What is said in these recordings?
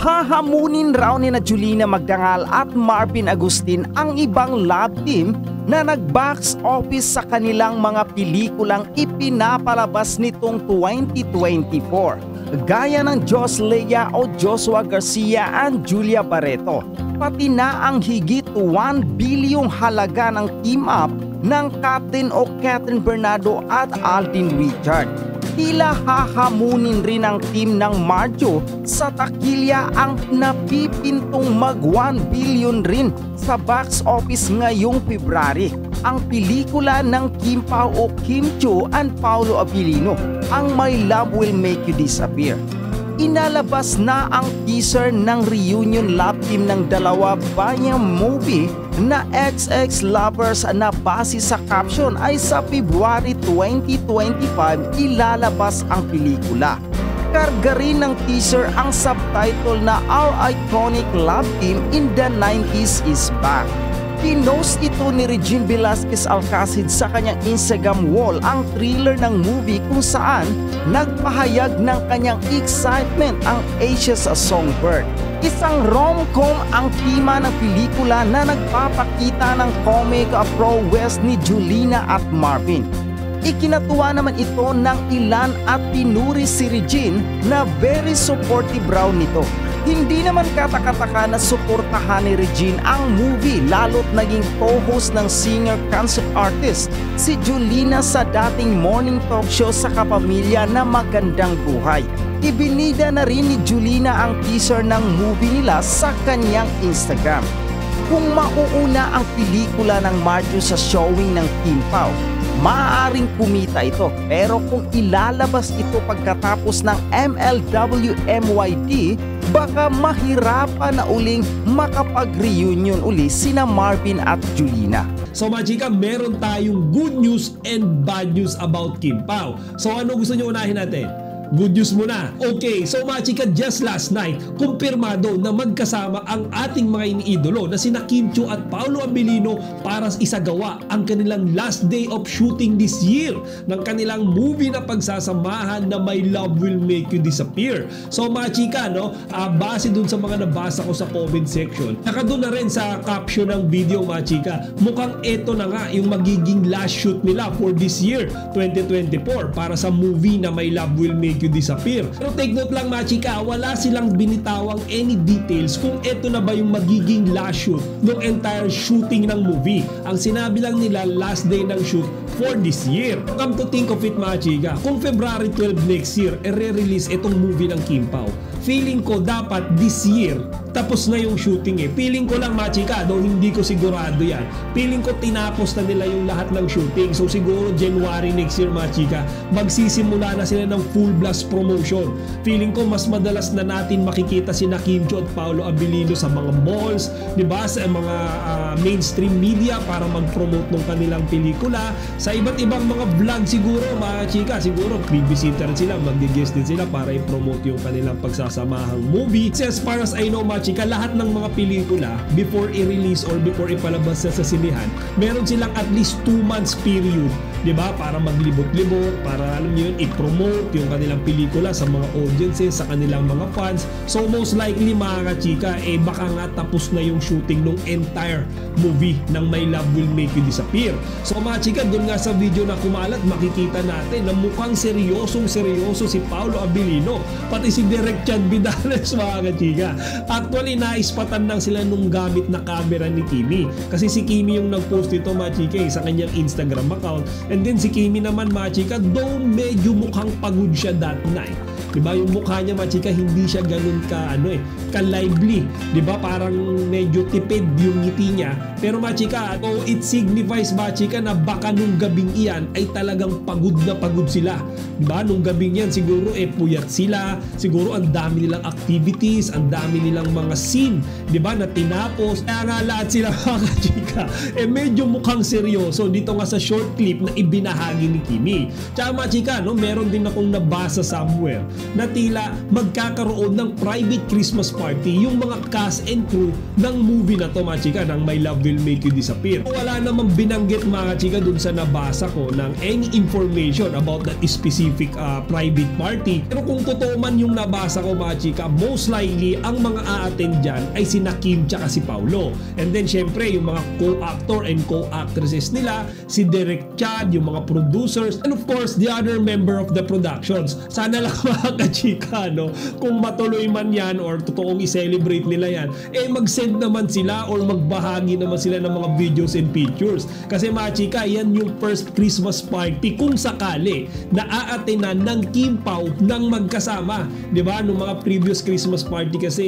Hahamunin raw ni na Julina Magdangal at Marvin Agustin ang ibang love team na nag-box office sa kanilang mga pelikulang ipinapalabas nitong 2024. Gaya ng Jos Lea o Joshua Garcia and Julia Barreto. Pati na ang higit 1 bilyong halaga ng team-up ng Captain o Catherine Bernardo at Alden Richard. Tila hahamunin rin ang team ng Marjo sa takilya ang napipintong mag 1 billion rin sa box office ngayong February. Ang pelikula ng Kim Pao o Kim Cho and Paolo Abilino, ang My Love Will Make You Disappear. Inalabas na ang teaser ng reunion love team ng dalawa bayang movie na XX Lovers na base sa caption ay sa February 2025 ilalabas ang pelikula. Karga rin ng teaser ang subtitle na Our Iconic Love Team in the 90s is Back. Pinost ito ni Regine Velasquez Alcacid sa kanyang Instagram wall ang trailer ng movie kung saan nagpahayag ng kanyang excitement ang Asia's Songbird. Isang rom-com ang tema ng pelikula na nagpapakita ng comic prowess ni Julina at Marvin. Ikinatuwa naman ito ng ilan at pinuri si Regine na very supportive raw nito. Hindi naman katakataka na suportahan ni Regine ang movie lalo't naging co-host ng singer-concert artist si Julina sa dating morning talk show sa Kapamilya na Magandang Buhay. Ibinida na rin ni Julina ang teaser ng movie nila sa kanyang Instagram. Kung mauuna ang pelikula ng Marjo sa showing ng Kim Pao, maaaring kumita ito, pero kung ilalabas ito pagkatapos ng MLW-MYD, baka mahirapan na uling makapag-reunion uli sina Marvin at Julina. So mga chika, meron tayong good news and bad news about Kim Pao. So ano gusto nyo unahin natin? Good news muna. Okay, so mga chika, just last night, kumpirmado na magkasama ang ating mga iniidolo na sina Kim Cho at Paolo Abilino para isagawa ang kanilang last day of shooting this year ng kanilang movie na pagsasamahan na My Love Will Make You Disappear. So mga chika, no, base dun sa mga nabasa ko sa comment section, saka dun na rin sa caption ng video mga chika, mukhang eto na nga yung magiging last shoot nila for this year, 2024, para sa movie na My Love Will Make You Disappear. Pero take note lang mga chika, wala silang binitawang any details kung eto na ba yung magiging last shoot ng entire shooting ng movie. Ang sinabi lang nila, last day ng shoot for this year. Come to think of it mga chika, kung February 12 next year, re-release itong movie ng Kim Pao, feeling ko dapat this year tapos na yung shooting eh. Feeling ko lang mga chika, though hindi ko sigurado yan. Feeling ko tinapos na nila yung lahat ng shooting. So siguro January next year mga chika, magsisimula na sila ng full blast promotion. Feeling ko mas madalas na natin makikita sina Kim Cho at Paolo Abilino sa mga malls, di ba? Sa mga mainstream media para mag-promote ng kanilang pelikula. Sa iba't ibang mga vlog siguro mga chika, siguro bibisita rin sila, mag-guest din sila para i-promote yung kanilang pagsasamahang movie. So as far as I know mga chika, lahat ng mga pelikula before i-release or before ipalabas sa sinihan, meron silang at least 2 months period, di ba? Para maglibot-libot, para alam niyo yun, i-promote yung kanilang pelikula sa mga audiences, sa kanilang mga fans. So most likely mga chika, baka nga tapos na yung shooting ng entire movie ng My Love Will Make You Disappear. So mga chika, doon nga sa video na kumalat, makikita natin na mukhang seryosong seryoso si Paolo Abilino, pati si Direk Chad Vidales mga chika. Actually, naispatan lang sila nung gamit na camera ni Kimi. Kasi si Kimi yung nag-post ito mga chika sa kanyang Instagram account. And then si Kimi naman mga chika, though medyo mukhang pagod siya that night. Diba? Yung mukha niya mga chika, hindi siya ganun ka lively. Diba? Parang medyo tipid yung ngiti niya. Pero mga chika, it signifies mga chika na baka nung gabing iyan ay talagang pagod na pagod sila. Diba? Nung gabing yan siguro puyat sila. Siguro ang dami nilang activities, ang dami nilang mga scene, diba? Na tinapos. Kaya nga lahat sila mga chika, medyo mukhang seryoso dito nga sa short clip na ibinahagi ni Kimi. Tsaka mga chika, meron din akong nabasa somewhere na tila magkakaroon ng private Christmas party yung mga cast and crew ng movie na to, mga chika, ng My Love Will Make You Disappear. Wala namang binanggit, mga chika, dun sa nabasa ko ng any information about that specific private party. Pero kung totoo man yung nabasa ko, mga chika, most likely ang mga a-attend dyan ay sina Kim tsaka si Paulo. And then syempre yung mga co-actor and co-actresses nila, si Derek Chad, yung mga producers, and of course the other member of the productions. Sana lang mga kachika, no, kung matuloy man yan or totoong i-celebrate nila yan, mag-send naman sila or magbahagi naman sila ng mga videos and pictures. Kasi mga chika, yan yung first Christmas party kung sakali na a-attenan ng Kim Pao ng magkasama. Diba? Nung mga previous Christmas party kasi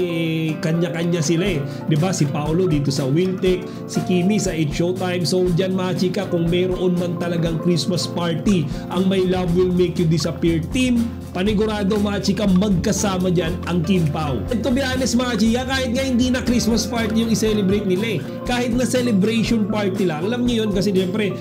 kanya-kanya sila eh. Diba? Si Paolo dito sa Wiltec, si Kimi sa 8 Showtime. So dyan mga chika, kung mayroon man talagang Christmas party ang My Love Will Make You Disappear team, panigurado mga chika, magkasama dyan ang Kim Pao. And to be honest mga chika, kahit nga hindi na Christmas party yung i-celebrate nila eh, kahit na celebration party lang, alam niyo yun kasi siyempre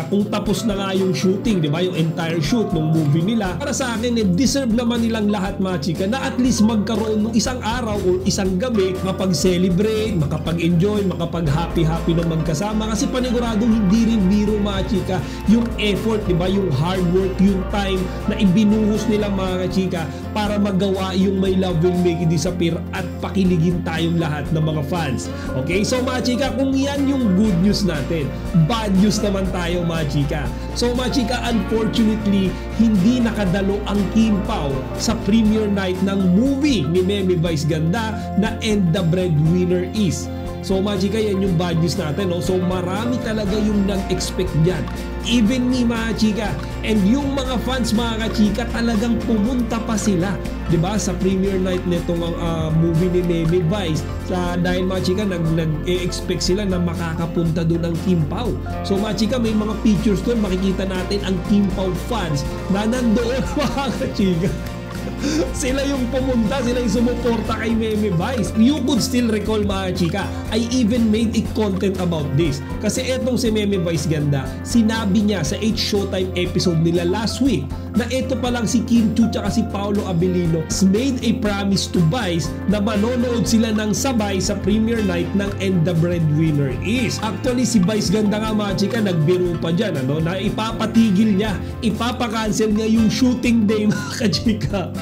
kung tapos na nga yung shooting, di ba, yung entire shoot ng movie nila, para sa akin deserve naman nilang lahat mga chika na at least magkaroon ng isang araw o isang gabi makapag-celebrate, makapag-enjoy, makapag-happy na magkasama. Kasi paniguradong hindi rin biro mga chika yung effort, di ba, yung hard work, yung time na ibinuhos nila mga chika para magawa yung My Love Will Make You Disappear at pakiligin tayong lahat ng mga fans. Okay, so mga chika, kung yan yung good news natin, bad news naman tayo mga chika. So mga chika, unfortunately hindi nakadalo ang Kim Pao sa premiere night ng movie ni Meme Vice Ganda na And the Breadwinner Is. So mga chika, yan yung bad news natin, no? So marami talaga yung nag-expect dyan, even me mga chika. And yung mga fans mga kachika, talagang pumunta pa sila, diba, sa premiere night nitong movie ni Meme Vice, dahil mga chika nag-expect sila na makakapunta doon ang Kim Pao. So mga chika, may mga pictures doon, makikita natin ang Kim Pao fans na nandoon mga kachika. Sila yung pumunta, sila yung sumuporta kay Meme Vice. You could still recall mga chika, I even made a content about this. Kasi etong si Meme Vice Ganda, sinabi niya sa 8 Showtime episode nila last week na ito pa lang si Kim Chiu tsaka si Paolo Abilino made a promise to Vice na manonood sila ng sabay sa premiere night ng And the Breadwinner Is. Actually si Vice Ganda nga mga chika, nagbiro pa dyan, ano, na ipapatigil niya, ipapakancel niya yung shooting day mga kachika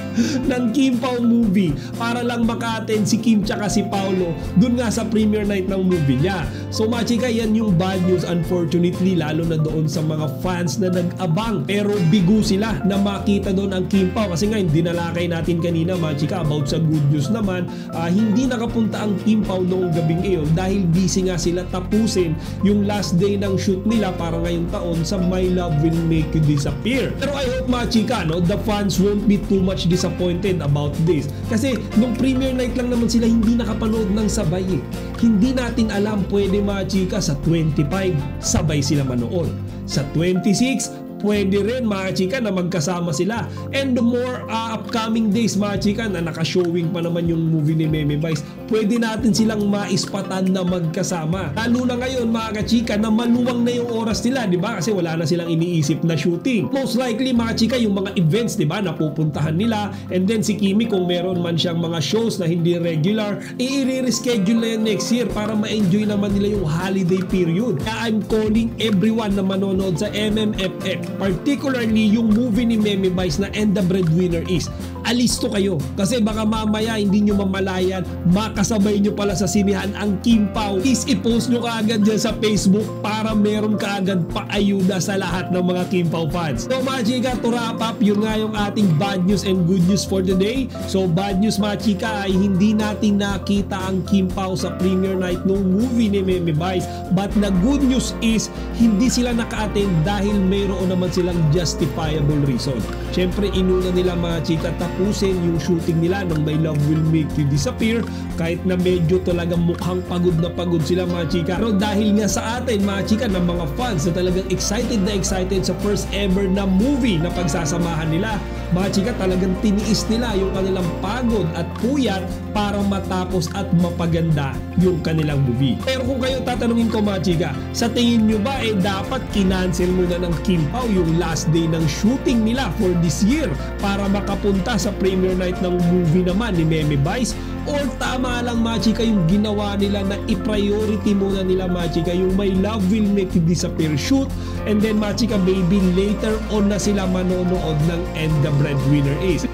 ng Kim Pao movie para lang maka-attend si Kim tsaka si Paolo dun nga sa premiere night ng movie niya. So mga chika, yan yung bad news unfortunately, lalo na doon sa mga fans na nag-abang, pero bigo sila na makita doon ang Kim Pao. Kasi nga hindi nalakay natin kanina mga chika about sa good news naman, hindi nakapunta ang Kim Pao noong gabing iyon dahil busy nga sila tapusin yung last day ng shoot nila para ngayong taon sa My Love Will Make You Disappear. Pero I hope mga chika, no, the fans won't be too much disappointed about this. Kasi nung premiere night lang naman sila hindi nakapanood ng sabay eh. Hindi natin alam, pwede mga chika sa 25 sabay sila manood. Sa 26 pwede rin mga chika na magkasama sila. And the more upcoming days mga chika na nakashowing pa naman yung movie ni Meme Vice, pwede natin silang maispatan na magkasama. Lalo na ngayon mga kachika na maluwang na yung oras nila, di ba? Kasi wala na silang iniisip na shooting. Most likely mga chika, yung mga events, di ba, napupuntahan nila. And then si Kimi, kung meron man siyang mga shows na hindi regular, i-reschedule na yan next year para ma-enjoy naman nila yung holiday period. Kaya I'm calling everyone na manonood sa MMFF, particularly yung movie ni Meme Vice na And the Breadwinner Is, alisto kayo. Kasi baka mamaya hindi nyo mamalayan, makasabay nyo pala sa sinihan ang Kim Pao. Please i-post nyo kaagad dyan sa Facebook para meron kaagad paayuda sa lahat ng mga Kim Pao fans. So mga chika, to wrap up, yun nga yung ating bad news and good news for today. So bad news mga chika ay hindi natin nakita ang Kim Pao sa premiere night ng movie ni Meme Vice. But the good news is hindi sila naka-attend dahil mayroon naman silang justifiable reason. Siyempre inuna nila mga chika tapusin yung shooting nila ng My Love Will Make You Disappear, kahit na medyo talagang mukhang pagod na pagod sila mga chika. Pero dahil nga sa atin mga chika ng mga fans na talagang excited sa first ever na movie na pagsasamahan nila, mga chika, talagang tiniis nila yung kanilang pagod at puyat para matapos at mapaganda yung kanilang movie. Pero kung kayo tatanungin ko mga chika, sa tingin nyo ba dapat kinancel muna ng Kim Pao yung last day ng shooting nila for this year para makapunta sa premiere night ng movie naman ni Meme Vice, or tama lang mga chika yung ginawa nila na i-priority muna nila mga chika yung My Love Will Make You Disappear shoot, and then mga chika maybe later on na sila manonood ng And the Breadwinner Is.